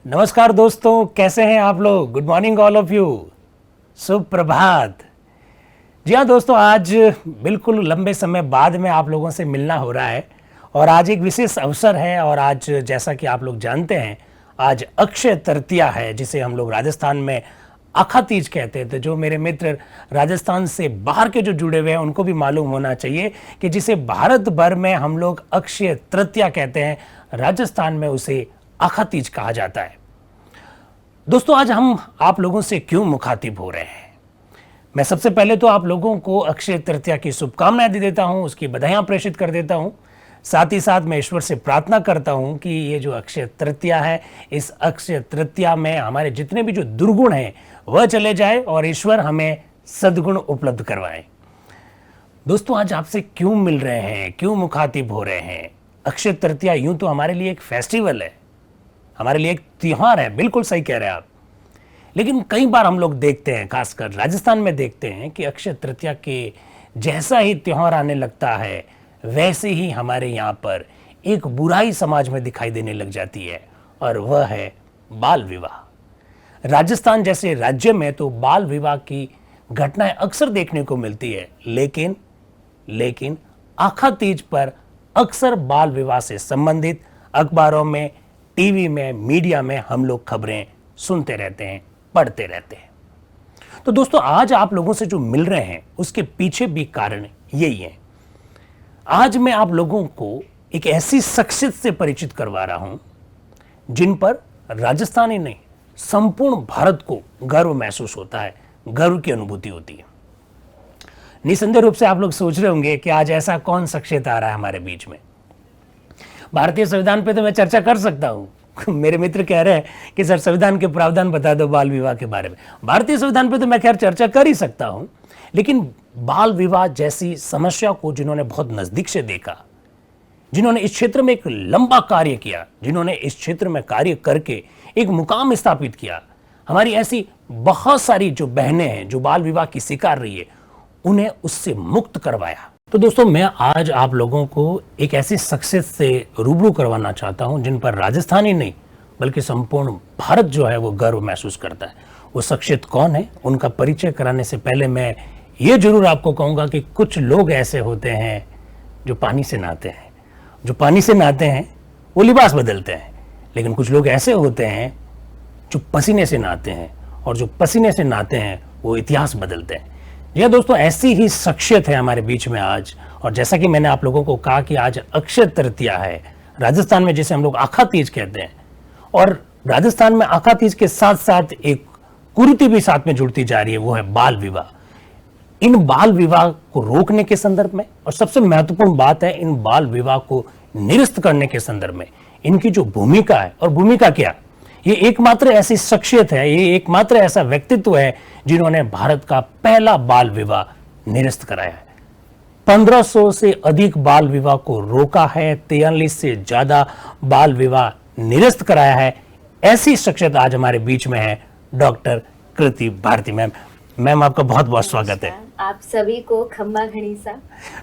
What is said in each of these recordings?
नमस्कार दोस्तों, कैसे हैं आप लोग। Good morning all of you, सुप्रभात। जी हाँ दोस्तों, आज बिल्कुल लंबे समय बाद में आप लोगों से मिलना हो रहा है और आज एक विशेष अवसर है। और आज जैसा कि आप लोग जानते हैं, आज अक्षय तृतीया है, जिसे हम लोग राजस्थान में आखा तीज कहते हैं। तो जो मेरे मित्र राजस्थान से बाहर के जो जुड़े हुए हैं उनको भी मालूम होना चाहिए कि जिसे भारत भर में हम लोग अक्षय तृतीया कहते हैं, राजस्थान में उसे आखा तीज कहा जाता है। दोस्तों, आज हम आप लोगों से क्यों मुखातिब हो रहे हैं। मैं सबसे पहले तो आप लोगों को अक्षय तृतीया की शुभकामनाएं दे देता हूं, उसकी बधाइयां प्रेषित कर देता हूं। साथ ही साथ मैं ईश्वर से प्रार्थना करता हूं कि ये जो अक्षय तृतीया है, इस अक्षय तृतीया में हमारे जितने भी जो दुर्गुण हैं वह चले जाए और ईश्वर हमें सद्गुण उपलब्ध करवाए। दोस्तों, आज आपसे क्यों मिल रहे हैं, क्यों मुखातिब हो रहे हैं। अक्षय तृतीया यूं तो हमारे लिए एक फेस्टिवल है, हमारे लिए एक त्योहार है, बिल्कुल सही कह रहे हैं आप। लेकिन कई बार हम लोग देखते हैं, खासकर राजस्थान में देखते हैं कि अक्षय तृतीया के जैसा ही त्योहार आने लगता है, वैसे ही हमारे यहाँ पर एक बुराई समाज में दिखाई देने लग जाती है, और वह है बाल विवाह। राजस्थान जैसे राज्य में तो बाल विवाह की घटनाएं अक्सर देखने को मिलती है, लेकिन आखा तीज पर अक्सर बाल विवाह से संबंधित अखबारों में, टीवी में, मीडिया में हम लोग खबरें सुनते रहते हैं, पढ़ते रहते हैं। तो दोस्तों, आज आप लोगों से जो मिल रहे हैं उसके पीछे भी कारण यही है। आज मैं आप लोगों को एक ऐसी शख्सियत से परिचित करवा रहा हूं जिन पर राजस्थान ही नहीं, संपूर्ण भारत को गर्व महसूस होता है, गर्व की अनुभूति होती है। निसंदेह रूप से आप लोग सोच रहे होंगे कि आज ऐसा कौन शख्सियत आ रहा है हमारे बीच में। भारतीय संविधान पे तो मैं चर्चा कर सकता हूं। मेरे मित्र कह रहे हैं कि सर संविधान के प्रावधान बता दो बाल विवाह के बारे में। भारतीय संविधान पे तो मैं खैर चर्चा कर ही सकता हूं, लेकिन बाल विवाह जैसी समस्या को जिन्होंने बहुत नजदीक से देखा, जिन्होंने इस क्षेत्र में एक लंबा कार्य किया, जिन्होंने इस क्षेत्र में कार्य करके एक मुकाम स्थापित किया, हमारी ऐसी बहुत सारी जो बहनें हैं जो बाल विवाह की शिकार रही है, उन्हें उससे मुक्त करवाया। तो दोस्तों, मैं आज आप लोगों को एक ऐसी शख्सियत से रूबरू करवाना चाहता हूं जिन पर राजस्थान ही नहीं बल्कि संपूर्ण भारत जो है वो गर्व महसूस करता है। वो शख्सियत कौन है, उनका परिचय कराने से पहले मैं ये जरूर आपको कहूँगा कि कुछ लोग ऐसे होते हैं जो पानी से नहाते हैं। जो पानी से नहाते हैं वो लिबास बदलते हैं, लेकिन कुछ लोग ऐसे होते हैं जो पसीने से नहाते हैं, और जो पसीने से नहाते हैं वो इतिहास बदलते हैं। जी दोस्तों, ऐसी ही शख्सियत है हमारे बीच में आज। और जैसा कि मैंने आप लोगों को कहा कि आज अक्षय तृतीया है, राजस्थान में जिसे हम लोग आखा तीज कहते हैं, और राजस्थान में आखा तीज के साथ साथ एक कुरीति भी साथ में जुड़ती जा रही है, वो है बाल विवाह। इन बाल विवाह को रोकने के संदर्भ में, और सबसे महत्वपूर्ण बात है इन बाल विवाह को निरस्त करने के संदर्भ में इनकी जो भूमिका है, और भूमिका क्या, ये एकमात्र ऐसी शख्सियत है, ये एकमात्र ऐसा व्यक्तित्व है जिन्होंने भारत का पहला बाल विवाह निरस्त कराया है। 1500 से अधिक बाल विवाह को रोका है, 43 से ज्यादा बाल विवाह निरस्त कराया है। ऐसी शख्सियत आज हमारे बीच में है डॉक्टर कृति भारती मैम। मैम, आपका बहुत बहुत स्वागत है। आप सभी को खम्मा घणीसा।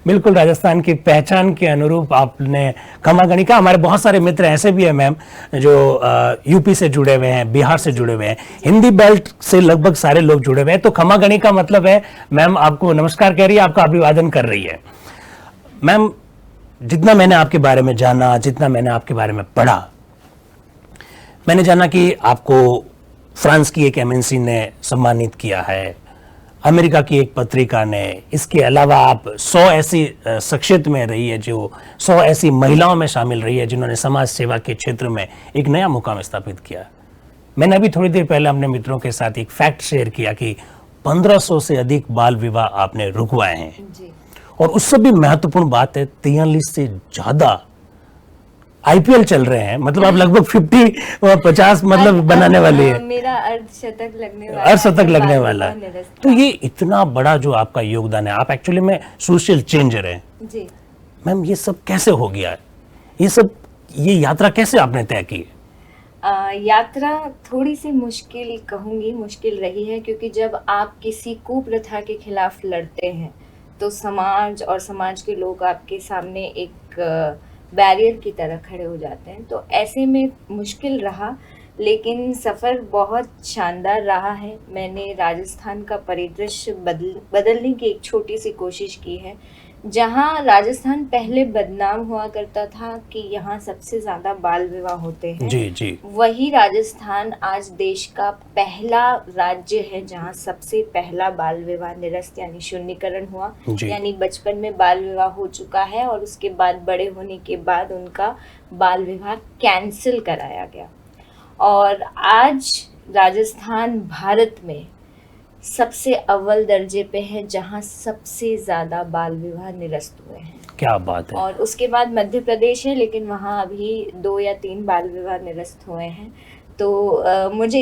बिल्कुल राजस्थान की पहचान के अनुरूप आपने खम्मा घणी का। हमारे बहुत सारे मित्र ऐसे भी हैं मैम जो यूपी से जुड़े हुए हैं, बिहार से जुड़े हुए हैं, हिंदी बेल्ट से लगभग सारे लोग जुड़े हुए हैं। तो खम्मा घणी का मतलब है मैम आपको नमस्कार कह रही है, आपका अभिवादन कर रही है। मैम, जितना मैंने आपके बारे में जाना, जितना मैंने आपके बारे में पढ़ा, मैंने जाना कि आपको फ्रांस की एक एमएनसी ने सम्मानित किया है, अमेरिका की एक पत्रिका ने, इसके अलावा आप 100 ऐसी शख्सियत में रही है, जो 100 ऐसी महिलाओं में शामिल रही है जिन्होंने समाज सेवा के क्षेत्र में एक नया मुकाम स्थापित किया। मैंने अभी थोड़ी देर पहले अपने मित्रों के साथ एक फैक्ट शेयर किया कि 1500 से अधिक बाल विवाह आपने रुकवाए हैं जी। और उससे भी महत्वपूर्ण बात है 43 से ज्यादा आईपीएल चल रहे हैं, मतलब आप लगभग 50 मतलब बनाने वाली है। मेरा अर्धशतक लगने वाला है। तो ये इतना बड़ा जो आपका योगदान है, आप एक्चुअली में सोशल चेंजर हैं जी। मैम, ये सब कैसे हो गया है, ये यात्रा कैसे आपने तय की? यात्रा थोड़ी सी मुश्किल रही है, क्योंकि जब आप किसी कुप्रथा के खिलाफ लड़ते हैं तो समाज और समाज के लोग आपके सामने एक बैरियर की तरह खड़े हो जाते हैं। तो ऐसे में मुश्किल रहा, लेकिन सफ़र बहुत शानदार रहा है। मैंने राजस्थान का परिदृश्य बदलने की एक छोटी सी कोशिश की है। जहाँ राजस्थान पहले बदनाम हुआ करता था कि यहाँ सबसे ज़्यादा बाल विवाह होते हैं, जी जी वही राजस्थान आज देश का पहला राज्य है जहाँ सबसे पहला बाल विवाह निरस्त यानी शून्यकरण हुआ। जी यानी बचपन में बाल विवाह हो चुका है और उसके बाद बड़े होने के बाद उनका बाल विवाह कैंसिल कराया गया। और आज राजस्थान भारत में सबसे अव्वल दर्जे पे है जहाँ सबसे ज़्यादा बाल विवाह निरस्त हुए हैं। क्या बात है। और उसके बाद मध्य प्रदेश है, लेकिन वहाँ अभी 2 या 3 बाल विवाह निरस्त हुए हैं। तो मुझे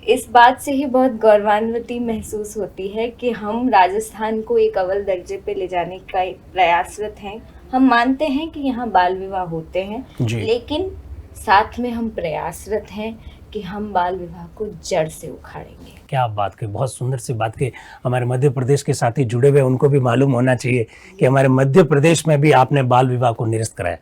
इस बात से ही बहुत गौरवान्वित महसूस होती है कि हम राजस्थान को एक अव्वल दर्जे पे ले जाने का एक प्रयासरत हैं। हम मानते हैं कि यहाँ बाल विवाह होते हैं, लेकिन साथ में हम प्रयासरत हैं कि हम बाल विवाह को जड़ से उखाड़ेंगे। क्या बात की, बहुत सुंदर सी बात की। हमारे मध्य प्रदेश के साथी जुड़े हुए, उनको भी मालूम होना चाहिए कि हमारे मध्य प्रदेश में भी आपने बाल विवाह को निरस्त कराया।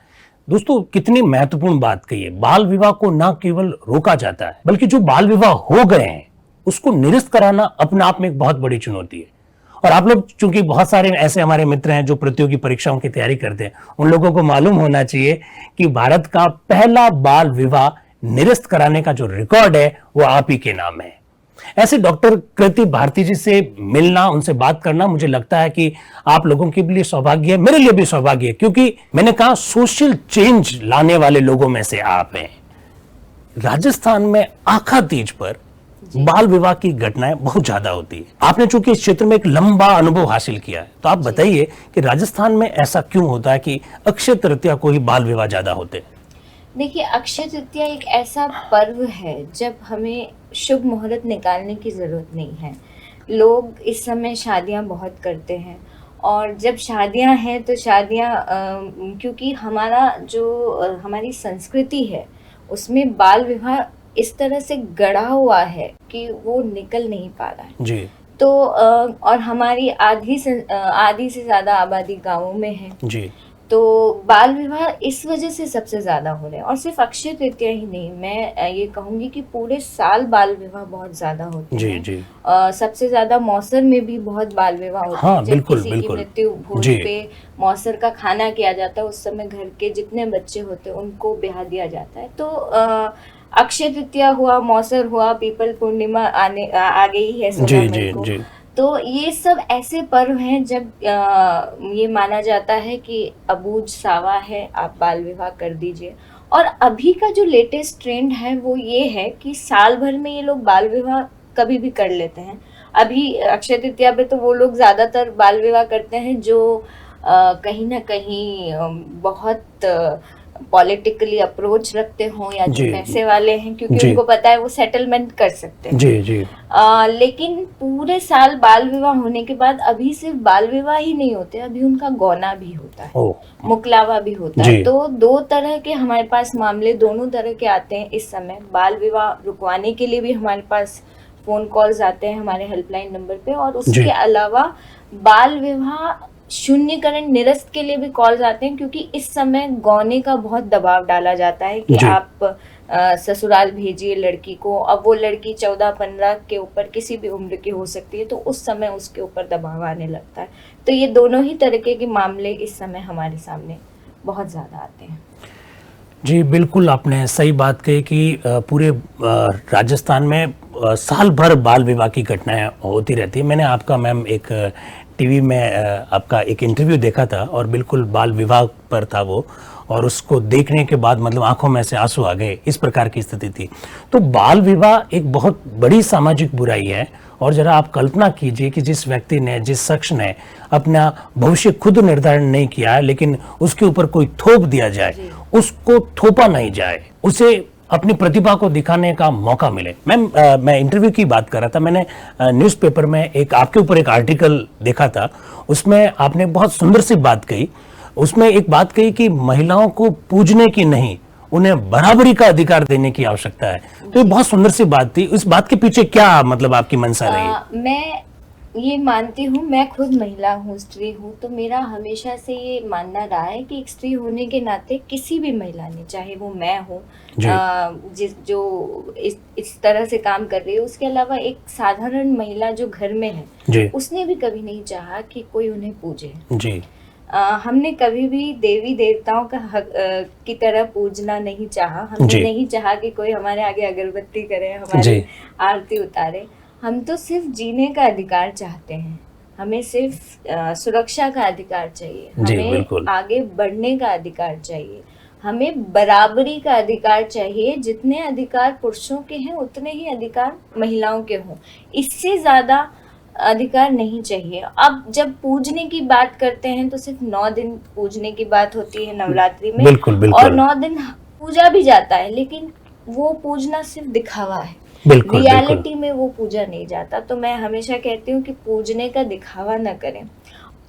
दोस्तों, कितनी महत्वपूर्ण बात कही है। बाल विवाह को न केवल रोका जाता है, बल्कि जो बाल विवाह हो गए हैं उसको निरस्त कराना अपने आप में एक बहुत बड़ी चुनौती है। और आप लोग, चूंकि बहुत सारे ऐसे हमारे मित्र हैं जो प्रतियोगी परीक्षाओं की तैयारी करते हैं, उन लोगों को मालूम होना चाहिए कि भारत का पहला बाल विवाह निरस्त कराने का जो रिकॉर्ड है वो आप ही के नाम है। ऐसे डॉक्टर कृति भारती जी से मिलना, उनसे बात करना, मुझे लगता है कि आप लोगों के लिए सौभाग्य है, मेरे लिए भी सौभाग्य है, क्योंकि मैंने कहा सोशल चेंज लाने वाले लोगों में से आप हैं। राजस्थान में आखा तीज पर बाल विवाह की घटनाएं बहुत ज्यादा होती है। आपने चूंकि इस क्षेत्र में एक लंबा अनुभव हासिल किया है, तो आप बताइए कि राजस्थान में ऐसा क्यों होता है कि अक्षय तृतीया को ही बाल विवाह ज्यादा होते हैं। देखिए, अक्षय तृतीया एक ऐसा पर्व है जब हमें शुभ मुहूर्त निकालने की ज़रूरत नहीं है। लोग इस समय शादियां बहुत करते हैं, और जब शादियां हैं तो शादियां क्योंकि हमारी संस्कृति है उसमें बाल विवाह इस तरह से गढ़ा हुआ है कि वो निकल नहीं पा रहा है जी। तो और हमारी आधी से ज़्यादा आबादी गाँवों में है जी। तो बाल विवाह इस वजह से सबसे ज़्यादा हो रहे हैं। और सिर्फ अक्षय तृतीया ही नहीं, मैं ये कहूँगी कि पूरे साल बाल विवाह बहुत ज़्यादा होते हैं जी। सबसे ज़्यादा मौसर में भी बहुत बाल विवाह होते हैं। जब किसी की मृत्यु भोज पे मौसर का खाना किया जाता है, उस समय घर के जितने बच्चे होते हैं उनको ब्याह दिया जाता है। तो अक्षय तृतीया हुआ, मौसर हुआ, पीपल पूर्णिमा आ गई है 16 मई को। तो ये सब ऐसे पर्व हैं जब ये माना जाता है कि अबूझ सावा है, आप बाल विवाह कर दीजिए। और अभी का जो लेटेस्ट ट्रेंड है वो ये है कि साल भर में ये लोग बाल विवाह कभी भी कर लेते हैं। अभी अक्षय तृतीया पे तो वो लोग ज़्यादातर बाल विवाह करते हैं जो कहीं ना कहीं बहुत पॉलिटिकली अप्रोच रखते हों या जो पैसे वाले हैं, क्योंकि उनको पता है वो सेटलमेंट कर सकते हैं जी जी। लेकिन पूरे साल बाल विवाह होने के बाद अभी सिर्फ बाल विवाह ही नहीं होते, अभी उनका गौना भी होता है, मुकलावा भी होता है। तो 2 तरह के हमारे पास मामले दोनों तरह के आते हैं इस समय। बाल विवाह रुकवाने के लिए भी हमारे पास फोन कॉल्स आते हैं हमारे हेल्पलाइन नंबर पे, और उसके अलावा बाल विवाह शून्यकरण निरस्त के लिए भी कॉल्स आते हैं, क्योंकि इस समय गौने का बहुत दबाव डाला जाता है कि आप ससुराल भेजिए लड़की को। अब वो लड़की 14-15 के ऊपर किसी भी उम्र की हो सकती है, तो उस समय उसके ऊपर दबाव आने लगता है। तो ये दोनों ही तरीके के मामले इस समय हमारे सामने बहुत ज़्यादा आते हैं जी। बिल्कुल, आपने सही बात कही कि पूरे राजस्थान में साल भर बाल विवाह की घटनाएं होती रहती है। मैंने आपका मैम एक टीवी में आपका एक इंटरव्यू देखा था, और बिल्कुल बाल विवाह पर था वो, और उसको देखने के बाद मतलब आंखों में से आंसू आ गए, इस प्रकार की स्थिति थी। तो बाल विवाह एक बहुत बड़ी सामाजिक बुराई है। और जरा आप कल्पना कीजिए कि जिस व्यक्ति ने, जिस शख्स ने अपना भविष्य खुद निर्धारण नहीं किया है, लेकिन उसके ऊपर कोई थोप दिया जाए, उसको थोपा नहीं जाए, उसे अपनी प्रतिभा को दिखाने का मौका मिले। मैं इंटरव्यू की बात कर रहा था। मैंने न्यूज़पेपर में एक आपके ऊपर एक आर्टिकल देखा था, उसमें आपने बहुत सुंदर सी बात कही। उसमें एक बात कही कि महिलाओं को पूजने की नहीं, उन्हें बराबरी का अधिकार देने की आवश्यकता है। तो ये बहुत सुंदर सी बात थी। इस बात के पीछे क्या मतलब आपकी मंशा रही? मैं ये मानती हूँ, मैं खुद महिला हूँ, स्त्री हूँ, तो मेरा हमेशा से ये मानना रहा है कि एक स्त्री होने के नाते किसी भी महिला ने, चाहे वो मैं हूँ जी जिस जो इस तरह से काम कर रही है, उसके अलावा एक साधारण महिला जो घर में है, जी उसने भी कभी नहीं चाहा कि कोई उन्हें पूजे। जी हमने कभी भी देवी देवताओं का की तरह पूजना नहीं चाहा। हमने जी नहीं चाहा कि कोई हमारे आगे अगरबत्ती करे, हमारी जी आरती उतारे। हम तो सिर्फ जीने का अधिकार चाहते हैं। हमें सिर्फ सुरक्षा का अधिकार चाहिए, जी हमें बिल्कुल आगे बढ़ने का अधिकार चाहिए, हमें बराबरी का अधिकार चाहिए। जितने अधिकार पुरुषों के हैं उतने ही अधिकार महिलाओं के हों, इससे ज्यादा अधिकार नहीं चाहिए। अब जब पूजने की बात करते हैं तो सिर्फ 9 दिन पूजने की बात होती है नवरात्रि में, बिल्कुल और बिल्कुल 9 दिन पूजा भी जाता है, लेकिन वो पूजना सिर्फ दिखावा है। बिल्कुल बिल्कुल रियलिटी में वो पूजा नहीं जाता। तो मैं हमेशा कहती हूँ कि पूजने का दिखावा न करें।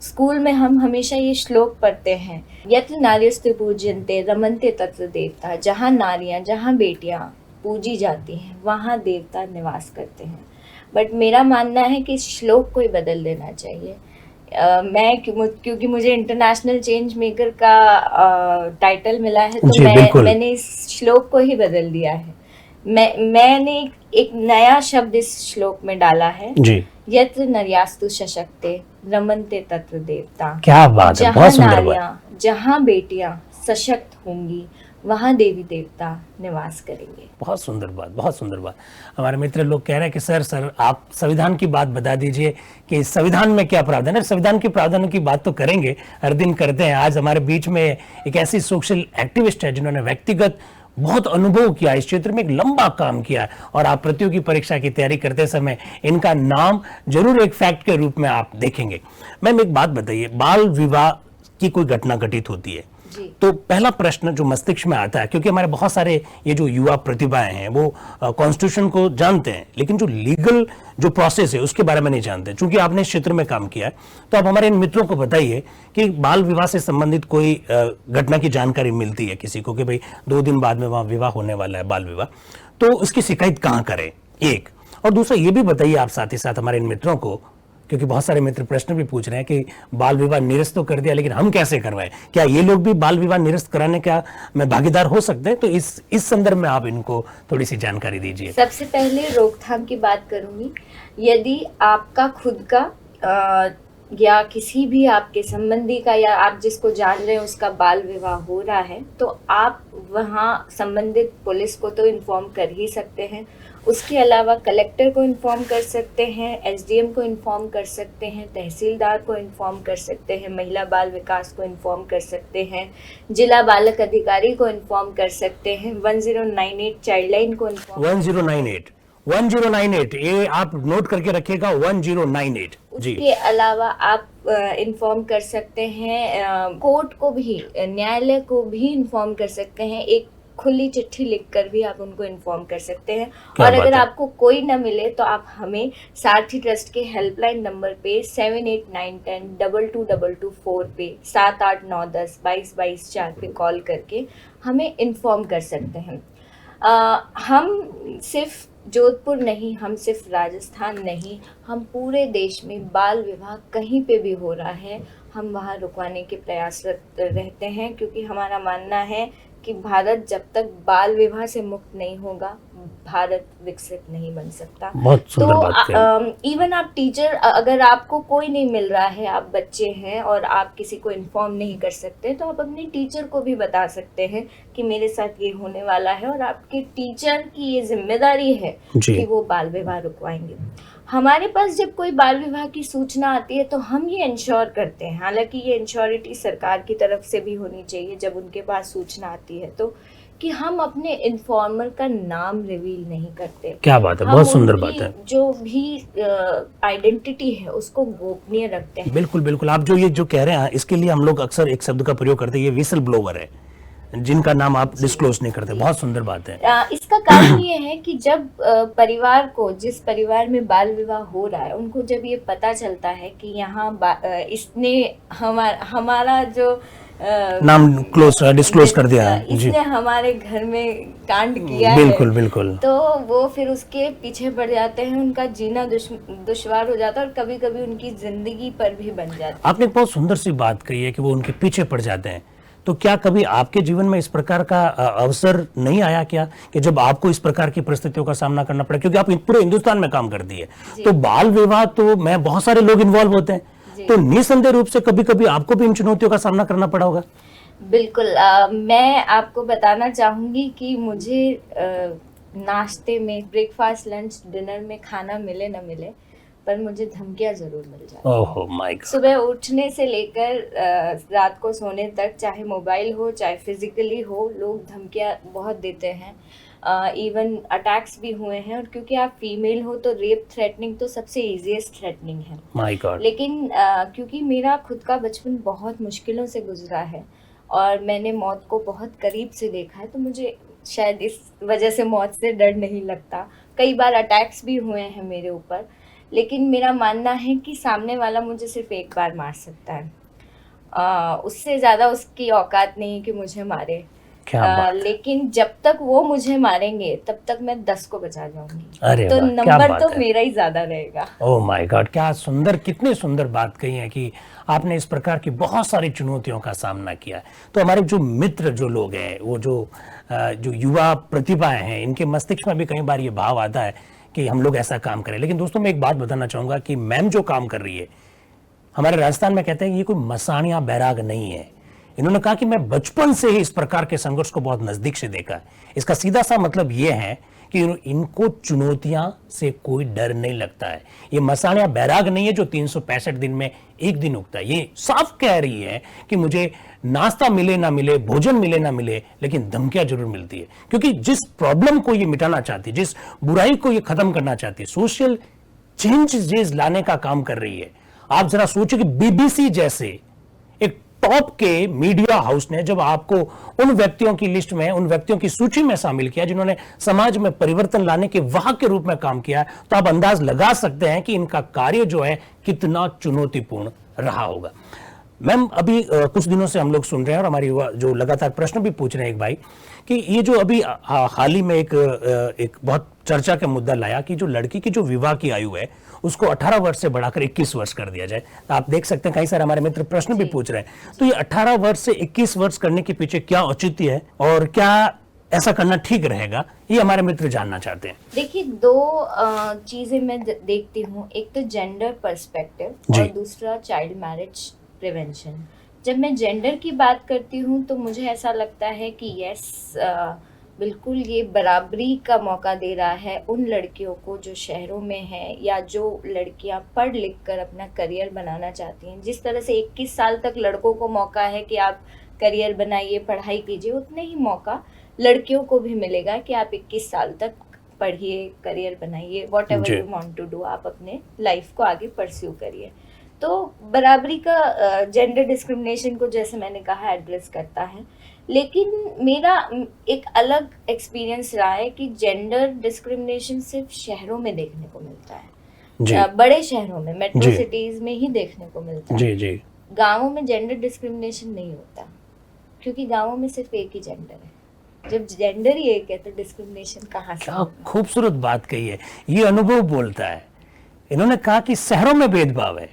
स्कूल में हम हमेशा ये श्लोक पढ़ते हैं, यत्र नार्यस्तु पूज्यन्ते रमन्ते तत्र देवता। जहाँ नारियां, जहाँ बेटियां पूजी जाती हैं, वहाँ देवता निवास करते हैं। बट मेरा मानना है कि इस श्लोक को ही बदल देना चाहिए। क्योंकि मुझे इंटरनेशनल चेंज मेकर का टाइटल मिला है, तो जी बिल्कुल मैंने इस श्लोक को ही बदल दिया है। मैंने एक नया शब्द इस श्लोक में डाला है, जी यत्र नर्यास्तु सशक्ते रमन्ते तत्र देवता। क्या बात है, जहाँ बहुत सुंदर बात। नारियां, जहाँ बेटियां सशक्त होंगी, वहाँ देवी देवता निवास करेंगे। बहुत सुंदर बात, बहुत सुंदर बात। हमारे मित्र लोग कह रहे हैं कि सर आप संविधान की बात बता दीजिए कि संविधान में क्या प्रावधान है। संविधान के प्रावधानों की बात तो करेंगे, हर दिन करते हैं। आज हमारे बीच में एक ऐसी सोशल एक्टिविस्ट है जिन्होंने व्यक्तिगत बहुत अनुभव किया, इस क्षेत्र में एक लंबा काम किया है, और आप प्रतियोगी परीक्षा की तैयारी करते समय इनका नाम जरूर एक फैक्ट के रूप में आप देखेंगे। मैम एक बात बताइए, बाल विवाह की कोई घटना घटित होती है तो पहला प्रश्न जो मस्तिष्क में आता है, क्योंकि हमारे बहुत सारे ये जो युवा प्रतिभाएं हैं वो कॉन्स्टिट्यूशन को जानते हैं, लेकिन जो लीगल जो प्रोसेस है उसके बारे में नहीं जानते। चूंकि आपने इस क्षेत्र में काम किया है, तो आप हमारे इन मित्रों को बताइए कि बाल विवाह से संबंधित कोई घटना की जानकारी मिलती है किसी को कि भाई 2 दिन बाद में वहां विवाह होने वाला है, बाल विवाह, तो उसकी शिकायत कहां करें, एक। और दूसरा ये भी बताइए आप साथ ही साथ हमारे इन मित्रों को, क्योंकि बहुत सारे मित्र प्रश्न भी पूछ रहे हैं कि बाल विवाह निरस्त तो कर दिया, लेकिन हम कैसे करवाएं, क्या ये लोग भी बाल विवाह निरस्त कराने का में भागीदार हो सकते हैं? तो इस संदर्भ में आप इनको थोड़ी सी जानकारी दीजिए। सबसे पहले रोकथाम की बात करूंगी। यदि आपका खुद का या किसी भी आपके संबंधी का या आप जिसको जान रहे हैं उसका बाल विवाह हो रहा है, तो आप वहाँ संबंधित पुलिस को तो इन्फॉर्म कर ही सकते हैं। उसके अलावा कलेक्टर को इन्फॉर्म कर सकते हैं, एसडीएम को इन्फॉर्म कर सकते हैं, तहसीलदार को इन्फॉर्म कर सकते हैं, महिला बाल विकास को इन्फॉर्म कर सकते हैं, जिला बालक अधिकारी को इन्फॉर्म कर सकते हैं, 1098 चाइल्डलाइन को इन्फॉर्म 1098 ये आप नोट करके रखिएगा, 1098 जी। उसके अलावा आप इन्फॉर्म कर सकते हैं, कोर्ट को भी, न्यायालय को भी इन्फॉर्म कर सकते हैं। एक खुली चिट्ठी लिखकर भी आप उनको इन्फॉर्म कर सकते हैं। और अगर आपको कोई न मिले तो आप हमें सारथी ट्रस्ट के हेल्पलाइन नंबर पे 7891022224 पे 7891022224 पे कॉल करके हमें इन्फॉर्म कर सकते हैं। हम सिर्फ जोधपुर नहीं, हम सिर्फ राजस्थान नहीं, हम पूरे देश में बाल विवाह कहीं पे भी हो रहा है, हम वहाँ रुकवाने के प्रयासरत रहते हैं, क्योंकि हमारा मानना है कि भारत जब तक बाल विवाह से मुक्त नहीं होगा, भारत विकसित नहीं बन सकता। बहुत सुंदर बात तो इवन आप टीचर, अगर आपको कोई नहीं मिल रहा है, आप बच्चे हैं और आप किसी को इन्फॉर्म नहीं कर सकते, तो आप अपने टीचर को भी बता सकते हैं कि मेरे साथ ये होने वाला है, और आपके टीचर की ये जिम्मेदारी है कि वो बाल विवाह रुकवाएंगे। हमारे पास जब कोई बाल विवाह की सूचना आती है तो हम ये इंश्योर करते हैं, हालांकि ये इंश्योरिटी सरकार की तरफ से भी होनी चाहिए जब उनके पास सूचना आती है, तो कि हम अपने इन्फॉर्मर का नाम रिवील नहीं करते। क्या बात है, बहुत सुंदर बात है। जो भी आइडेंटिटी है उसको गोपनीय रखते हैं। बिल्कुल बिल्कुल, आप जो ये जो कह रहे हैं, इसके लिए हम लोग अक्सर एक शब्द का प्रयोग करते हैं, ये विसल ब्लोवर है, जिनका नाम आप डिस्क्लोज नहीं करते। बहुत सुंदर बात है। इसका कारण ये है कि जब परिवार को, जिस परिवार में बाल विवाह हो रहा है, उनको जब ये पता चलता है कि यहाँ इसने हमारा जो नाम डिस्क्लोज कर दिया जी। इसने हमारे घर में कांड किया बिल्कुल है, बिल्कुल। तो वो फिर उसके पीछे पड़ जाते हैं, उनका जीना दुश्वार हो जाता है और कभी कभी उनकी जिंदगी पर भी बन जाता है। आपने एक बहुत सुंदर सी बात कही है कि वो उनके पीछे पड़ जाते हैं। तो क्या कभी आपके जीवन में इस प्रकार का अवसर नहीं आया क्या कि जब आपको इस प्रकार की परिस्थितियों का सामना करना पड़ा, क्योंकि आप पूरे हिंदुस्तान में काम करती है, तो बाल विवाह तो में बहुत सारे लोग इन्वॉल्व होते हैं, तो निसंदेह रूप से कभी कभी आपको भी इन चुनौतियों का सामना करना पड़ा होगा। बिल्कुल। मैं आपको बताना चाहूंगी कि मुझे नाश्ते में, ब्रेकफास्ट, लंच, डिनर में खाना मिले न मिले, पर मुझे धमकियां जरूर मिल जाती हैं। Oh my God. सुबह उठने से लेकर रात को सोने तक, चाहे मोबाइल हो चाहे फिजिकली हो, लोग धमकियां बहुत देते हैं। इवन अटैक्स भी हुए हैं, और क्योंकि आप फीमेल हो तो रेप थ्रेटनिंग तो सबसे इजीएस्ट थ्रेटनिंग है। My God. लेकिन क्योंकि मेरा खुद का बचपन बहुत मुश्किलों से गुजरा है और मैंने मौत को बहुत करीब से देखा है, तो मुझे शायद इस वजह से मौत से डर नहीं लगता। कई बार अटैक्स भी हुए हैं मेरे ऊपर, लेकिन मेरा मानना है कि सामने वाला मुझे सिर्फ एक बार मार सकता है, उससे ज़्यादा उसकी औकात नहीं है कि मुझे मारे। क्या बात। लेकिन जब तक वो मुझे मारेंगे तब तक मैं 10 को बचा जाऊंगी। अरे तो वाह, क्या नंबर बात तो है। मेरा ही ज्यादा रहेगा। ओह माय गॉड, क्या सुंदर, कितनी सुंदर बात कही है कि आपने इस प्रकार की बहुत सारी चुनौतियों का सामना किया है। तो हमारे जो मित्र जो लोग हैं, वो जो युवा प्रतिभाएं हैं, इनके मस्तिष्क में भी कई बार ये भाव आता है कि हम लोग ऐसा काम करें। लेकिन दोस्तों, मैं एक बात बताना चाहूंगा कि मैम जो काम कर रही है, हमारे राजस्थान में कहते हैं कि ये कोई मसानिया बैराग नहीं है। इन्होंने कहा कि मैं बचपन से ही इस प्रकार के संघर्ष को बहुत नजदीक से देखा है। इसका सीधा सा मतलब ये है कि इनको चुनौतियां से कोई डर नहीं लगता है। ये मसानिया बैराग नहीं है जो 365 दिन में एक दिन उगता है। ये साफ कह रही है कि मुझे नाश्ता मिले ना मिले, भोजन मिले ना मिले, लेकिन धमकियां जरूर मिलती है, क्योंकि जिस प्रॉब्लम को ये मिटाना चाहती है, जिस बुराई को ये खत्म करना चाहती है, सोशल चेंज लाने का काम कर रही है। आप जरा सोचिए कि बीबीसी जैसे एक टॉप के मीडिया हाउस ने जब आपको उन व्यक्तियों की लिस्ट में, उन व्यक्तियों की सूची में शामिल किया जिन्होंने समाज में परिवर्तन लाने के वाहक के रूप में काम किया, तो आप अंदाज लगा सकते हैं कि इनका कार्य जो है कितना चुनौतीपूर्ण रहा होगा। मैम, अभी कुछ दिनों से हम लोग सुन रहे हैं और हमारी जो लगातार प्रश्न भी पूछ रहे हैं एक भाई, कि ये जो अभी हाल ही में एक बहुत चर्चा का मुद्दा लाया कि जो लड़की की जो विवाह की आयु है उसको 18 वर्ष से बढ़ाकर 21 वर्ष कर दिया जाए। तो आप देख सकते हैं कई सारे हमारे मित्र प्रश्न भी पूछ रहे हैं। तो ये 18 वर्ष से 21 वर्ष करने के पीछे क्या औचित्य है और क्या ऐसा करना ठीक रहेगा, ये हमारे मित्र जानना चाहते हैं। देखिए, दो चीजें मैं देखती हूँ। एक तो जेंडर पर्सपेक्टिव और दूसरा चाइल्ड मैरिज प्रिवेंशन। जब मैं जेंडर की बात करती हूँ तो मुझे ऐसा लगता है कि यस, बिल्कुल ये बराबरी का मौका दे रहा है उन लड़कियों को जो शहरों में हैं या जो लड़कियां पढ़ लिख कर अपना करियर बनाना चाहती हैं। जिस तरह से 21 साल तक लड़कों को मौका है कि आप करियर बनाइए, पढ़ाई कीजिए, उतने ही मौका लड़कियों को भी मिलेगा कि आप 21 साल तक पढ़िए, करियर बनाइए, whatever you want to do, आप अपने लाइफ को आगे परस्यू करिए। तो बराबरी का, जेंडर डिस्क्रिमिनेशन को जैसे मैंने कहा एड्रेस करता है। लेकिन मेरा एक अलग एक्सपीरियंस रहा है कि जेंडर डिस्क्रिमिनेशन सिर्फ शहरों में देखने को मिलता है, बड़े शहरों में, मेट्रो सिटीज में ही देखने को मिलता है। गाँवों में जेंडर डिस्क्रिमिनेशन नहीं होता, क्योंकि गाँवों में सिर्फ एक ही जेंडर है। जब जेंडर ही एक है तो डिस्क्रिमिनेशन कहाँ से? क्या खूबसूरत बात कही है, ये अनुभव बोलता है। इन्होंने कहा कि शहरों में भेदभाव है,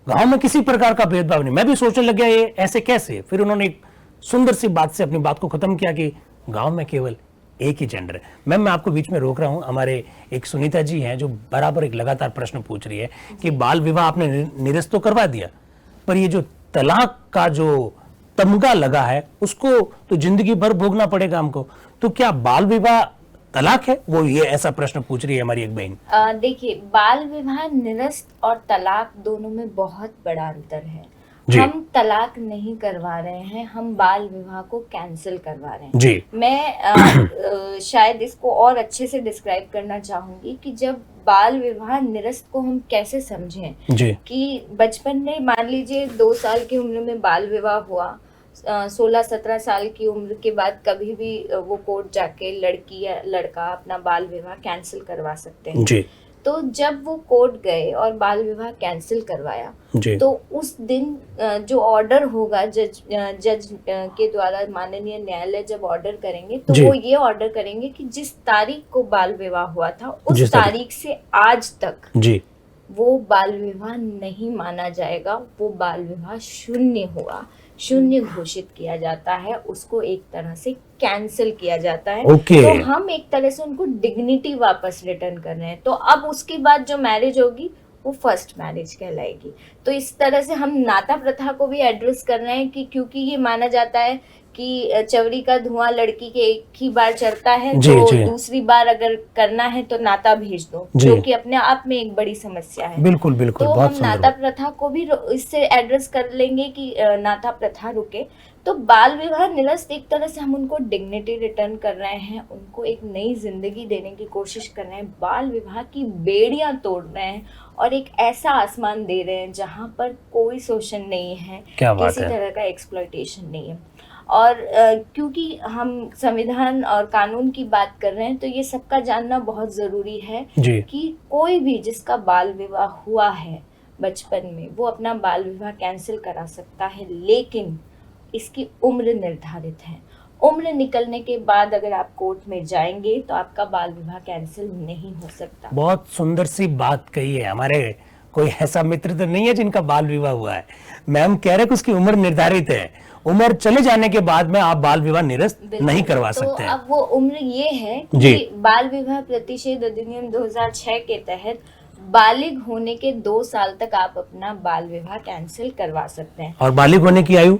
गांव में किसी प्रकार का भेदभाव नहीं। मैं भी सोचने लग गया ये ऐसे कैसे, फिर उन्होंने एक सुंदर सी बात से अपनी बात को खत्म किया कि गांव में केवल एक ही जेंडर है। मैम, मैं आपको बीच में रोक रहा हूं, हमारे एक सुनीता जी हैं जो बराबर एक लगातार प्रश्न पूछ रही है कि बाल विवाह आपने निरस्त तो करवा दिया, पर ये जो तलाक का जो तमगा लगा है उसको तो जिंदगी भर भोगना पड़ेगा हमको। तो क्या बाल विवाह तलाक है? वो ये ऐसा प्रश्न पूछ रही है हमारी एक बहन। देखिए, बाल विवाह निरस्त और तलाक दोनों में बहुत बड़ा अंतर है। हम तलाक नहीं करवा रहे हैं, हम बाल विवाह को कैंसिल करवा रहे हैं जी। मैं शायद इसको और अच्छे से डिस्क्राइब करना चाहूंगी कि जब बाल विवाह निरस्त को हम कैसे समझें जी। कि बचपन में मान लीजिए 2 साल की उम्र में बाल विवाह हुआ, 16-17 साल की उम्र के बाद कभी भी वो कोर्ट जाके लड़की या लड़का अपना बाल विवाह कैंसिल करवा सकते हैं जी। तो जब वो कोर्ट गए और बाल विवाह कैंसिल करवाया, जी तो उस दिन जो ऑर्डर होगा जज के द्वारा, माननीय न्यायालय जब ऑर्डर करेंगे तो जी। वो ये ऑर्डर करेंगे कि जिस तारीख को बाल विवाह हुआ था जिस उस तारीख से आज तक जी वो बाल विवाह नहीं माना जाएगा, वो बाल विवाह शून्य हुआ, शून्य घोषित किया जाता है, उसको एक तरह से कैंसिल किया जाता है। ओके। तो हम एक तरह से उनको डिग्निटी वापस रिटर्न कर रहे हैं। तो अब उसके बाद जो मैरिज होगी वो फर्स्ट मैरिज कहलाएगी। तो इस तरह से हम नाता प्रथा को भी एड्रेस कर रहे हैं कि क्योंकि ये माना जाता है कि चवरी का धुआं लड़की के एक ही बार चढ़ता है, जी, तो जी। दूसरी बार अगर करना है तो नाता भेज दो, जी। जो कि अपने आप में एक बड़ी समस्या है। बिल्कुल बिल्कुल, तो बहुत हम सुंदर नाता बात। प्रथा को भी इससे एड्रेस कर लेंगे कि नाता प्रथा रुके। तो बाल विवाह निरस्त एक तरह से हम उनको डिग्निटी रिटर्न कर रहे हैं, उनको एक नई जिंदगी देने की कोशिश कर रहे हैं, बाल विवाह की बेड़ियां तोड़ रहे हैं और एक ऐसा आसमान दे रहे हैं जहां पर कोई शोषण नहीं है, क्या बात किसी है। तरह का एक्सप्लॉयटेशन नहीं है। और क्योंकि हम संविधान और कानून की बात कर रहे हैं तो ये सबका जानना बहुत ज़रूरी है जी कि कोई भी जिसका बाल विवाह हुआ है बचपन में वो अपना बाल विवाह कैंसिल करा सकता है, लेकिन इसकी उम्र निर्धारित है। उम्र निकलने के बाद अगर आप कोर्ट में जाएंगे तो आपका बाल विवाह कैंसिल नहीं हो सकता। बहुत सुंदर सी बात कही है। हमारे कोई ऐसा मित्र तो नहीं है जिनका बाल विवाह हुआ है। मैम कह रहे कि उसकी उम्र निर्धारित है, उम्र चले जाने के बाद में आप बाल विवाह निरस्त नहीं करवा तो सकते हैं। अब वो उम्र ये है जी। कि बाल विवाह प्रतिषेध अधिनियम 2006 के तहत बालिग होने के 2 साल तक आप अपना बाल विवाह कैंसिल करवा सकते हैं। और बालिग होने की आयु?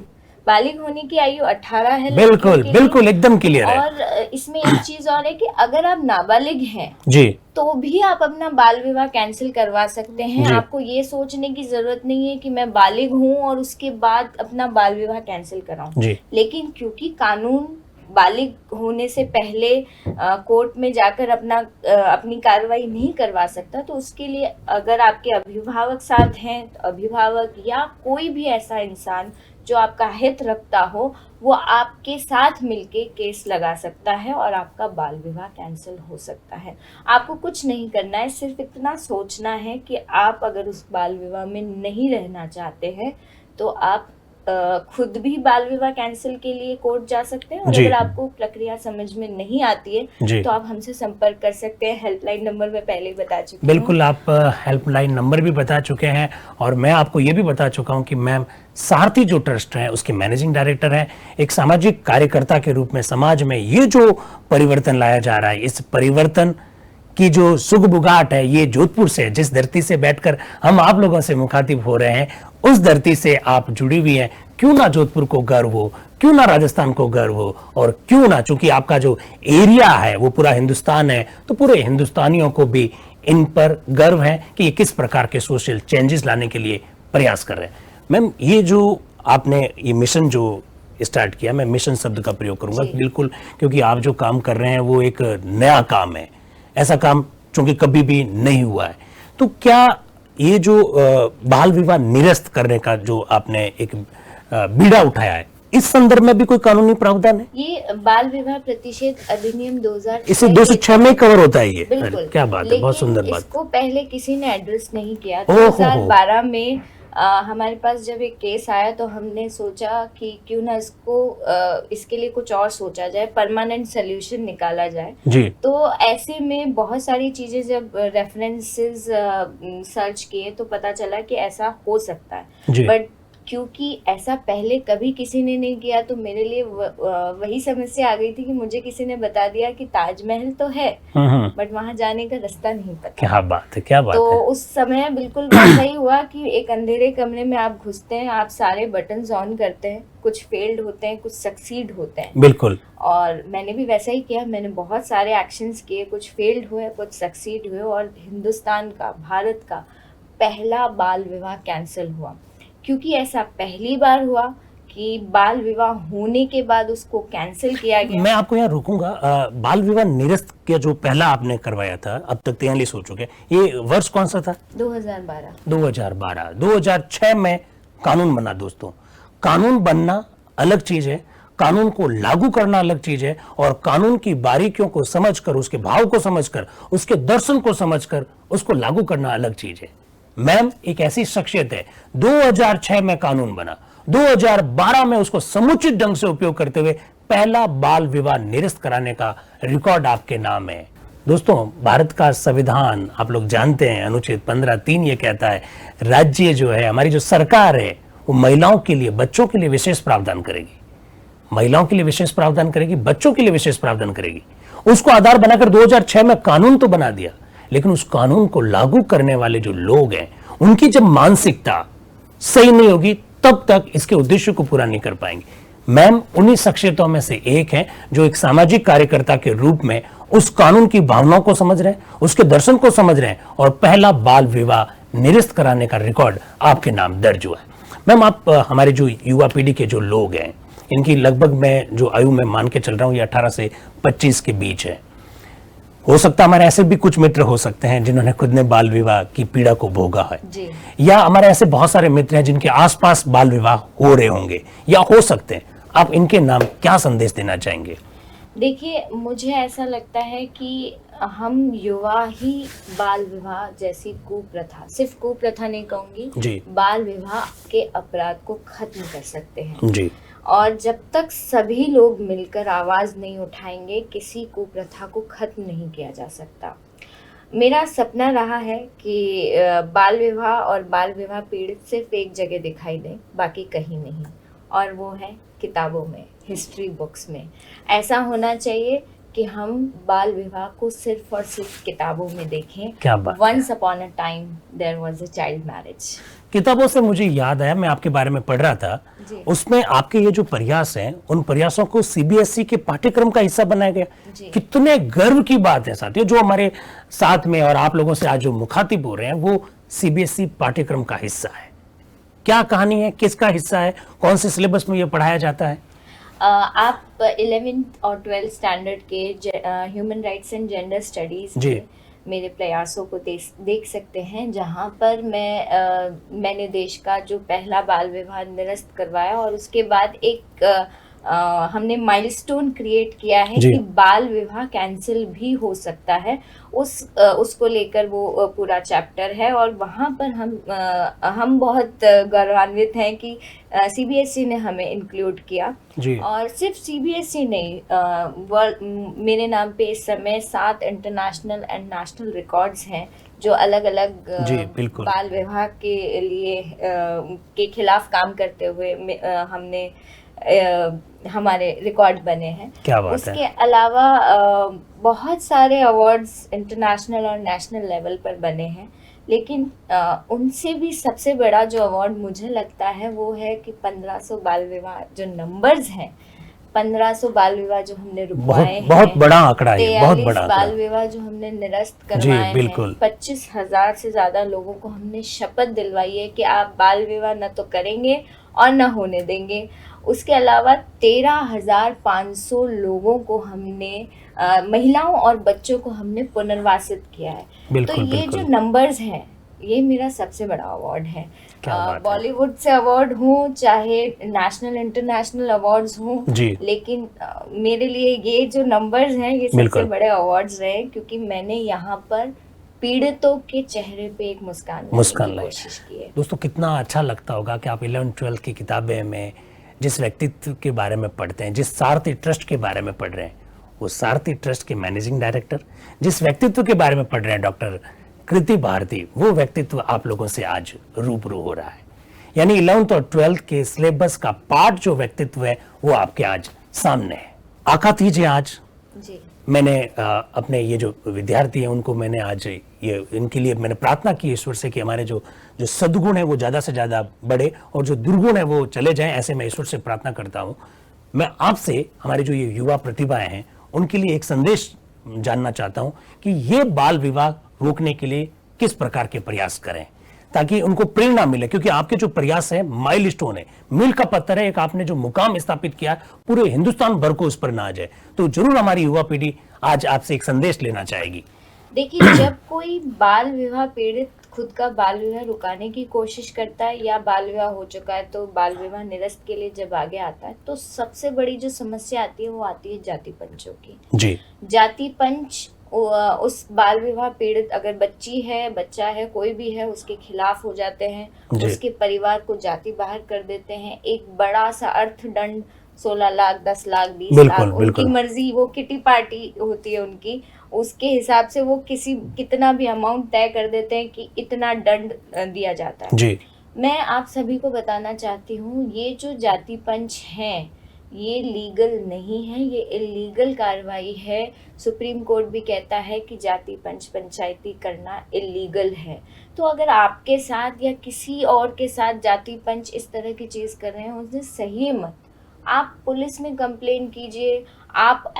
बालिग होने की आयु 18 है लड़कियों बिल्कुल के लिए। बिल्कुल एकदम क्लियर है। और इसमें एक चीज और है कि अगर आप नाबालिग हैं जी तो भी आप अपना बाल विवाह कैंसिल करवा सकते हैं। जी। आपको ये सोचने की जरूरत नहीं है कि मैं बालिग हूँ और उसके बाद अपना बाल विवाह कैंसिल कराऊं। जी लेकिन क्योंकि कानून बालिग होने से पहले कोर्ट में जाकर अपनी कार्रवाई नहीं करवा सकता, तो उसके लिए अगर आपके अभिभावक साथ हैं तो अभिभावक या कोई भी ऐसा इंसान जो आपका हित रखता हो वो आपके साथ मिलके केस लगा सकता है और आपका बाल विवाह कैंसिल हो सकता है। आपको कुछ नहीं करना है, सिर्फ इतना सोचना है कि आप अगर उस बाल विवाह में नहीं रहना चाहते हैं तो आप खुद भी बाल विवाह कैंसिल के लिए कोर्ट जा सकते हैं। और जी। अगर आपको प्रक्रिया समझ में नहीं आती जी। है तो आप हमसे संपर्क कर सकते हैं। हेल्पलाइन नंबर मैं पहले ही बता चुकी हूँ। बिल्कुल, आप हेल्पलाइन नंबर भी बता चुके हैं और मैं आपको ये भी बता चुका हूं कि मैम सारथी जो ट्रस्ट है उसके मैनेजिंग डायरेक्टर हैं। एक सामाजिक कार्यकर्ता के रूप में समाज में ये जो परिवर्तन लाया जा रहा है, इस परिवर्तन की जो सुगबुगाहट है ये जोधपुर से, जिस धरती से बैठकर हम आप लोगों से मुखातिब हो रहे हैं उस धरती से आप जुड़ी हुई हैं। क्यों ना जोधपुर को गर्व हो, क्यों ना राजस्थान को गर्व हो, और क्यों ना, चूंकि आपका जो एरिया है वो पूरा हिंदुस्तान है, तो पूरे हिंदुस्तानियों को भी इन पर गर्व है कि ये किस प्रकार के सोशल चेंजेस लाने के लिए प्रयास कर रहे हैं। मैम ये जो आपने ये मिशन जो स्टार्ट किया, मैं मिशन शब्द का प्रयोग करूंगा बिल्कुल, क्योंकि आप जो काम कर रहे हैं वो एक नया काम है, ऐसा काम चूंकि कभी भी नहीं हुआ है। तो क्या ये जो बाल विवाह निरस्त करने का जो आपने एक बीड़ा उठाया है, इस संदर्भ में भी कोई कानूनी प्रावधान है? ये बाल विवाह प्रतिषेध अधिनियम 2006 इसे 206 में कवर होता है ये? बिल्कुल। क्या बात है, बहुत सुंदर बात। इसको पहले किसी ने एड्रेस नहीं किया। ओहो हो। 2012 में हमारे पास जब एक केस आया तो हमने सोचा कि क्यों ना इसके लिए कुछ और सोचा जाए, परमानेंट सोल्यूशन निकाला जाए। जी तो ऐसे में बहुत सारी चीजें जब रेफरेंसेस सर्च किए तो पता चला कि ऐसा हो सकता है। जी। बट क्योंकि ऐसा पहले कभी किसी ने नहीं किया तो मेरे लिए वही समस्या आ गई थी कि मुझे किसी ने बता दिया कि ताजमहल तो है बट वहां जाने का रास्ता नहीं पता। क्या बात है, क्या बात तो है। उस समय बिल्कुल वैसा ही हुआ कि एक अंधेरे कमरे में आप घुसते हैं, आप सारे बटन्स ऑन करते हैं, कुछ फेल्ड होते हैं, कुछ सक्सीड होते हैं। बिल्कुल। और मैंने भी वैसा ही किया, मैंने बहुत सारे एक्शंस किए, कुछ फेल्ड हुए, कुछ सक्सीड हुए और हिंदुस्तान का, भारत का पहला बाल विवाह कैंसिल हुआ। क्योंकि ऐसा पहली बार हुआ कि बाल विवाह होने के बाद उसको कैंसिल किया गया। मैं आपको यहाँ रोकूंगा। बाल विवाह निरस्त का जो पहला आपने करवाया था, अब तक 43 हो चुके, ये वर्ष कौन सा था? 2012। 2006 में कानून बना। दोस्तों, कानून बनना अलग चीज है, कानून को लागू करना अलग चीज है और कानून की बारीकियों को समझकर, उसके भाव को समझकर, उसके दर्शन को समझकर उसको लागू करना अलग चीज है। मैम एक ऐसी शख्सियत है, 2006 में कानून बना, 2012 में उसको समुचित ढंग से उपयोग करते हुए पहला बाल विवाह निरस्त कराने का रिकॉर्ड आपके नाम है। दोस्तों, भारत का संविधान आप लोग जानते हैं, अनुच्छेद 15(3) ये कहता है राज्य जो है, हमारी जो सरकार है, वो महिलाओं के लिए, बच्चों के लिए विशेष प्रावधान करेगी। महिलाओं के लिए विशेष प्रावधान करेगी, बच्चों के लिए विशेष प्रावधान करेगी। उसको आधार बनाकर 2006 में कानून तो बना दिया, लेकिन उस कानून को लागू करने वाले जो लोग हैं, उनकी जब मानसिकता सही नहीं होगी, तब तक इसके उद्देश्य को पूरा नहीं कर पाएंगे। मैम उन्हीं शख्सियतों में से एक है जो एक सामाजिक कार्यकर्ता के रूप में उस कानून की भावनाओं को समझ रहे हैं, उसके दर्शन को समझ रहे हैं और पहला बाल विवाह निरस्त कराने का रिकॉर्ड आपके नाम दर्ज हुआ है। मैम आप हमारे जो युवा पीढ़ी के जो लोग हैं, इनकी लगभग मैं जो आयु में मान के चल रहा हूं, ये 18 से 25 के बीच है। हो सकता है हमारे ऐसे भी कुछ मित्र हो सकते हैं जिन्होंने खुद ने बाल विवाह की पीड़ा को भोगा है जी। या हमारे ऐसे बहुत सारे मित्र हैं जिनके आसपास बाल विवाह हो रहे होंगे या हो सकते हैं। आप इनके नाम क्या संदेश देना चाहेंगे? देखिए, मुझे ऐसा लगता है कि हम युवा ही बाल विवाह जैसी कुप्रथा, सिर्फ कुप्रथा नहीं कहूंगी जी, बाल विवाह के अपराध को खत्म कर सकते हैं। जी, और जब तक सभी लोग मिलकर आवाज नहीं उठाएंगे, किसी कुप्रथा को खत्म नहीं किया जा सकता। मेरा सपना रहा है कि बाल विवाह और बाल विवाह पीड़ित सिर्फ एक जगह दिखाई दें, बाकी कहीं नहीं, और वो है किताबों में, हिस्ट्री बुक्स में। ऐसा होना चाहिए कि हम बाल विवाह को सिर्फ और सिर्फ किताबों में देखें। क्या बात है। Once upon a time there was a child marriage. किताबों से मुझे याद आया, मैं आपके बारे में पढ़ रहा था, उसमें आपके ये जो प्रयास हैं, उन प्रयासों को सीबीएसई के पाठ्यक्रम का हिस्सा बनाया गया। कितने गर्व की बात है साथियों, जो हमारे साथ में और आप लोगों से आज जो मुखातिब हो रहे हैं वो सीबीएसई पाठ्यक्रम का हिस्सा है। क्या कहानी है, किसका हिस्सा है, कौन से सिलेबस में ये पढ़ाया जाता है? आप 11th और 12th स्टैंडर्ड के human rights and gender studies के मेरे प्रयासों को देख सकते हैं, जहां पर मैंने देश का जो पहला बाल विवाह निरस्त करवाया और उसके बाद एक हमने माइलस्टोन क्रिएट किया है कि बाल विवाह कैंसिल भी हो सकता है। उसको लेकर वो पूरा चैप्टर है और वहाँ पर हम बहुत गौरवान्वित हैं कि सीबीएसई ने हमें इंक्लूड किया। और सिर्फ सीबीएसई नहीं, मेरे नाम पे इस समय 7 इंटरनेशनल एंड नेशनल रिकॉर्ड्स हैं जो अलग अलग बाल विवाह के लिए के खिलाफ काम करते हुए हमने हमारे रिकॉर्ड बने हैं। क्या बात उसके है। अलावा बहुत सारे अवार्ड्स इंटरनेशनल और नेशनल लेवल पर बने हैं, लेकिन उनसे भी सबसे बड़ा जो अवार्ड मुझे लगता है वो है कि 1500 बाल विवाह जो नंबर्स हैं, 1500 बाल विवाह जो हमने रुकवाए हैं, बहुत बड़ा आंकड़ा है, बहुत बड़ा बाल विवाह जो हमने निरस्त करवाए हैं, 25,000 से ज्यादा लोगों को हमने शपथ दिलवाई है कि आप बाल विवाह न तो करेंगे और न होने देंगे। उसके अलावा 13,500 लोगों को हमने महिलाओं और बच्चों को हमने पुनर्वासित किया है। तो ये जो नंबर्स हैं, ये मेरा सबसे बड़ा अवार्ड है। बॉलीवुड से अवार्ड हो चाहे नेशनल इंटरनेशनल अवार्ड्स हो, लेकिन मेरे लिए ये जो नंबर्स हैं ये सबसे बड़े अवार्ड्स रहे, क्योंकि मैंने यहाँ पर पीड़ितों के चेहरे पे एक मुस्कान की कोशिश की है। दोस्तों, कितना अच्छा लगता होगा कि आप 11th-12th की किताबें में जिस व्यक्तित्व के बारे में पढ़ते हैं, जिस सारथी ट्रस्ट के बारे में पढ़ रहे हैं, वो सारथी ट्रस्ट के मैनेजिंग डायरेक्टर, जिस व्यक्तित्व के बारे में पढ़ रहे हैं डॉक्टर कृति भारती, वो व्यक्तित्व आप लोगों से आज रूबरू हो रहा है। यानी 11th और 12th के सिलेबस का पार्ट जो व्यक्तित्व है वो आपके आज सामने है। आकात कीजिए आज जी। मैंने अपने ये जो विद्यार्थी हैं उनको मैंने आज ये इनके लिए मैंने प्रार्थना की ईश्वर से कि हमारे जो सद्गुण है वो ज़्यादा से ज़्यादा बढ़े और जो दुर्गुण है वो चले जाएं, ऐसे मैं ईश्वर से प्रार्थना करता हूँ। मैं आपसे हमारे जो ये युवा प्रतिभाएं हैं उनके लिए एक संदेश जानना चाहता हूँ कि ये बाल विवाह रोकने के लिए किस प्रकार के प्रयास करें ताकि उनको प्रेरणा मिले, क्योंकि आपके जो प्रयास है माइलस्टोन है, मील का पत्थर है, एक आपने जो मुकाम स्थापित किया पूरे हिंदुस्तान भर को उस पर ना आ जाए। तो जरूर हमारी युवा पीढ़ी आज आपसे एक संदेश लेना चाहेगी। देखिए, जब कोई बाल विवाह पीड़ित खुद का बाल विवाह रुकाने की कोशिश करता है या बाल विवाह हो चुका है तो बाल विवाह निरस्त के लिए जब आगे आता है, तो सबसे बड़ी जो समस्या आती है वो आती है जाति पंचों की। जी, जाति पंच उस बाल विवाह पीड़ित, अगर बच्ची है, बच्चा है, कोई भी है, उसके खिलाफ हो जाते हैं, जी। उसके परिवार को जाति बाहर कर देते हैं। एक बड़ा सा अर्थदंड 16 लाख, 10 लाख, 20 लाख, बिल्कुल, उनकी बिल्कुल। मर्जी, वो किटी पार्टी होती है उनकी, उसके हिसाब से वो कितना भी अमाउंट तय कर देते हैं कि इतना दंड दिया जाता है। जी, मैं आप सभी को बताना चाहती हूँ, ये जो जाति पंच हैं, ये लीगल नहीं है, ये इलीगल कार्रवाई है। सुप्रीम कोर्ट भी कहता है कि जाति पंच पंचायती करना इलीगल है। तो अगर आपके साथ या किसी और के साथ जाति पंच इस तरह की चीज़ कर रहे हैं, उसने सही मत, आप पुलिस में कंप्लेन कीजिए, आप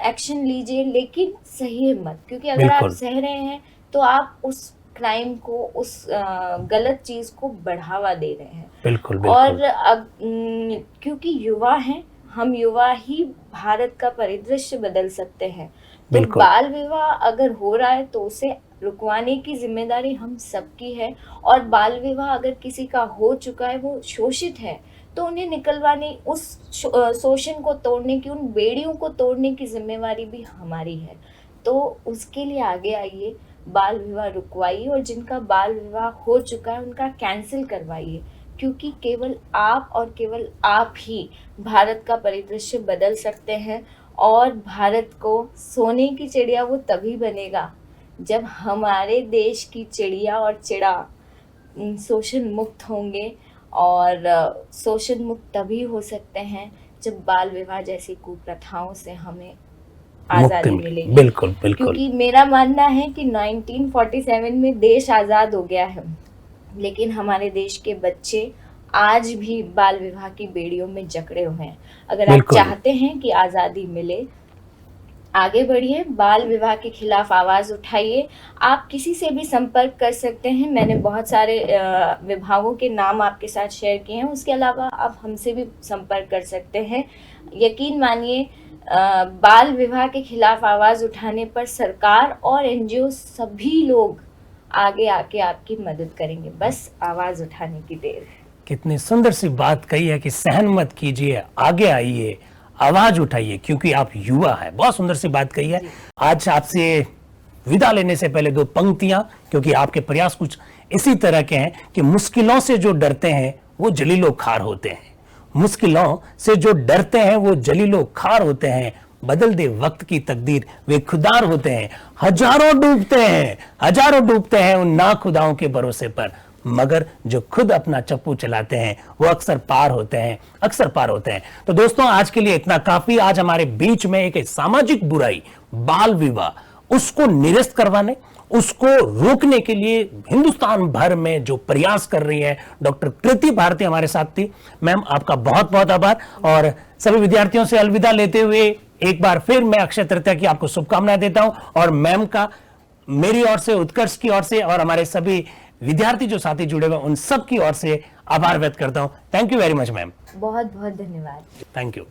एक्शन लीजिए, लेकिन सही मत, क्योंकि अगर आप बिल्कुल। सह रहे हैं तो आप उस क्राइम को, उस गलत चीज़ को बढ़ावा दे रहे हैं। बिल्कुल, और बिल्कुल। क्योंकि युवा हैं, हम युवा ही भारत का परिदृश्य बदल सकते हैं। तो बिल्कुल। बाल विवाह अगर हो रहा है तो उसे रुकवाने की जिम्मेदारी हम सबकी है, और बाल विवाह अगर किसी का हो चुका है, वो शोषित है, तो उन्हें निकलवाने, उस शोषण को तोड़ने की, उन बेड़ियों को तोड़ने की जिम्मेवारी भी हमारी है। तो उसके लिए आगे आइए, बाल विवाह रुकवाइए, और जिनका बाल विवाह हो चुका है उनका कैंसिल करवाइए, क्योंकि केवल आप और केवल आप ही भारत का परिदृश्य बदल सकते हैं। और भारत को सोने की चिड़िया वो तभी बनेगा जब हमारे देश की चिड़िया और चिड़ा शोषण मुक्त होंगे, और शोषण मुक्त तभी हो सकते हैं जब बाल विवाह जैसी कुप्रथाओं से हमें आज़ादी मुक्ति मिलेगी। बिल्कुल, बिल्कुल। क्योंकि मेरा मानना है कि 1947 में देश आज़ाद हो गया है, लेकिन हमारे देश के बच्चे आज भी बाल विवाह की बेड़ियों में जकड़े हुए हैं। अगर आप बिल्कुल। चाहते हैं कि आज़ादी मिले, आगे बढ़िए, बाल विवाह के खिलाफ आवाज़ उठाइए। आप किसी से भी संपर्क कर सकते हैं। मैंने बहुत सारे विभागों के नाम आपके साथ शेयर किए हैं। उसके अलावा आप हमसे भी संपर्क कर सकते हैं। यकीन मानिए, बाल विवाह के खिलाफ आवाज़ उठाने पर सरकार और एनजीओ सभी लोग आगे आके आपकी मदद करेंगे। बस आवाज़ उठाने की देर है। कितनी सुंदर सी बात कही है कि सहन मत कीजिए, आगे आइए, आवाज उठाइए, क्योंकि आप युवा है। बहुत सुंदर सी बात कही है। आज आपसे विदा लेने से पहले दो पंक्तियां, क्योंकि आपके प्रयास कुछ इसी तरह के हैं कि मुश्किलों से जो डरते हैं वो जलीलो खार होते हैं। मुश्किलों से जो डरते हैं वो जलीलो खार होते हैं। बदल दे वक्त की तकदीर वे खुदार होते हैं। हजारों डूबते हैं उन ना खुदाओं के भरोसे पर, मगर जो खुद अपना चप्पू चलाते हैं वो अक्सर पार होते हैं। तो दोस्तों, आज के लिए इतना काफी। आज हमारे बीच में एक सामाजिक बुराई, बाल विवाह, उसको निरस्त करवाने, उसको रोकने के लिए हिंदुस्तान भर में जो प्रयास कर रही है डॉक्टर कृति भारती हमारे साथ थी। मैम, आपका बहुत बहुत आभार। और सभी विद्यार्थियों से अलविदा लेते हुए एक बार फिर मैं अक्षय तृतीया की आपको शुभकामनाएं देता हूं, और मैम का मेरी ओर से, उत्कर्ष की ओर से, और हमारे सभी विद्यार्थी जो साथी जुड़े हुए उन सब की ओर से आभार व्यक्त करता हूं। Thank you very much ma'am. बहुत बहुत धन्यवाद। Thank you.